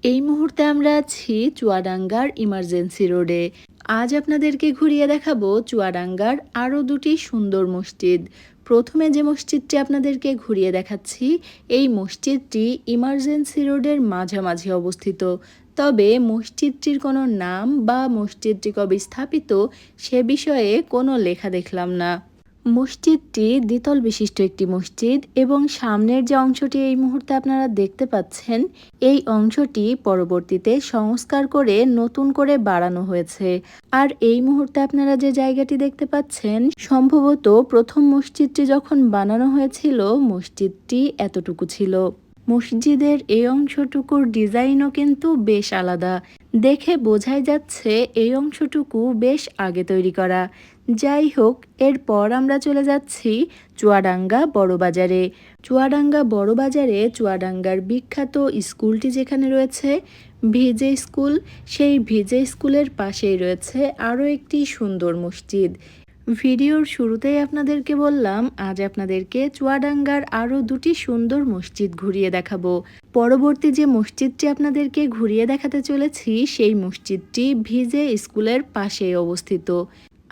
এই মুহূর্তে আমরা আছি চুয়াডাঙ্গার ইমার্জেন্সি রোডে। আজ আপনাদেরকে ঘুরিয়ে দেখাবো চুয়াডাঙ্গার আরও দুটি সুন্দর মসজিদ। প্রথমে যে মসজিদটি আপনাদেরকে ঘুরিয়ে দেখাচ্ছি, এই মসজিদটি ইমার্জেন্সি রোডের মাঝামাঝি অবস্থিত। তবে মসজিদটির কোনো নাম বা মসজিদটি কবে স্থাপিত সে বিষয়ে কোনো লেখা দেখলাম না। মসজিদটি দ্বিতল বিশিষ্ট একটি মসজিদ এবং সামনের যে অংশটি এই মুহূর্তে আপনারা দেখতে পাচ্ছেন, এই অংশটি পরবর্তীতে সংস্কার করে নতুন করে বাড়ানো হয়েছে। আর এই মুহূর্তে আপনারা যে জায়গাটি দেখতে পাচ্ছেন, সম্ভবত প্রথম মসজিদটি যখন বানানো হয়েছিল মসজিদটি এতটুকু ছিল। মসজিদের এই অংশটুকুর ডিজাইনও কিন্তু বেশ আলাদা। দেখে বোঝাই যাচ্ছে এই অংশটুকু বেশ আগে তৈরি করা। যাই হোক, এরপর আমরা চলে যাচ্ছি চুয়াডাঙ্গা বড়বাজারে। চুয়াডাঙ্গা বড়বাজারে চুয়াডাঙ্গার বিখ্যাত স্কুলটি যেখানে রয়েছে, ভিজে স্কুল, সেই ভিজে স্কুলের পাশেই রয়েছে আরও একটি সুন্দর মসজিদ। ভিডিওর শুরুতেই আপনাদেরকে বললাম আজ আপনাদেরকে চুয়াডাঙ্গার আরও দুটি সুন্দর মসজিদ ঘুরিয়ে দেখাবো। পরবর্তী যে মসজিদটি আপনাদেরকে ঘুরিয়ে দেখাতে চলেছি, সেই মসজিদটি ভিজে স্কুলের পাশেই অবস্থিত।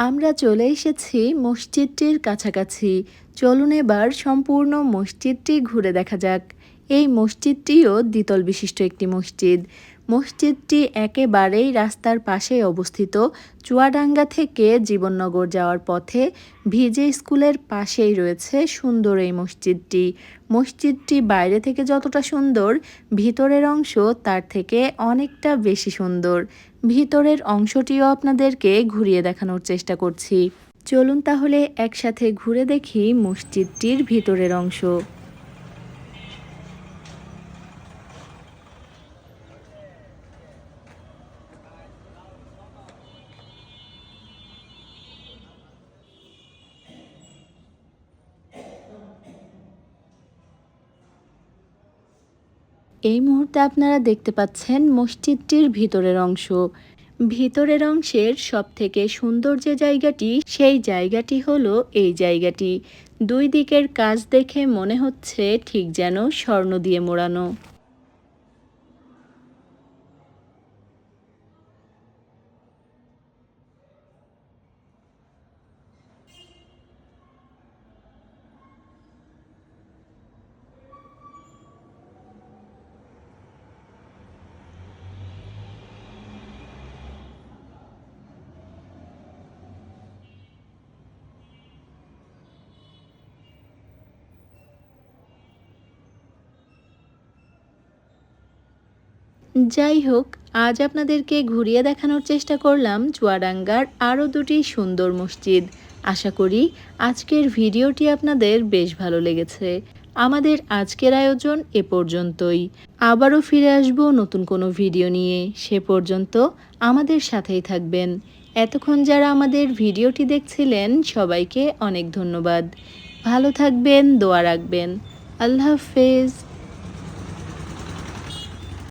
আমরা চলে এসেছি মসজিদটির কাছাকাছি। চলুন এবার সম্পূর্ণ মসজিদটি ঘুরে দেখা যাক। এই মসজিদটিও দ্বিতল বিশিষ্ট একটি মসজিদ। মসজিদটি একেবারেই রাস্তার পাশে অবস্থিত। চুয়াডাঙ্গা থেকে জীবননগর যাওয়ার পথে ভিজে স্কুলের পাশেই রয়েছে সুন্দর এই মসজিদটি। মসজিদটি বাইরে থেকে যতটা সুন্দর, ভিতরের অংশ তার থেকে অনেকটা বেশি সুন্দর। ভিতরের অংশটিও আপনাদেরকে ঘুরিয়ে দেখানোর চেষ্টা করছি। চলুন তাহলে একসাথে ঘুরে দেখি মসজিদটির ভিতরের অংশ। এই মুহূর্তে আপনারা দেখতে পাচ্ছেন মসজিদটির ভিতরের অংশ। ভিতরের অংশের সবথেকে সুন্দর যে জায়গাটি, সেই জায়গাটি হলো এই জায়গাটি। দুই দিকের কাজ দেখে মনে হচ্ছে ঠিক যেন স্বর্ণ দিয়ে মোড়ানো। যাই হোক, আজ আপনাদেরকে ঘুরিয়ে দেখানোর চেষ্টা করলাম চুয়াডাঙ্গার আরও দুটি সুন্দর মসজিদ। আশা করি আজকের ভিডিওটি আপনাদের বেশ ভালো লেগেছে। আমাদের আজকের আয়োজন এ পর্যন্তই। আবারও ফিরে আসব নতুন কোনো ভিডিও নিয়ে। সে পর্যন্ত আমাদের সাথেই থাকবেন। এতক্ষণ যারা আমাদের ভিডিওটি দেখছিলেন সবাইকে অনেক ধন্যবাদ। ভালো থাকবেন, দোয়া রাখবেন। আল্লাহ হাফেজ।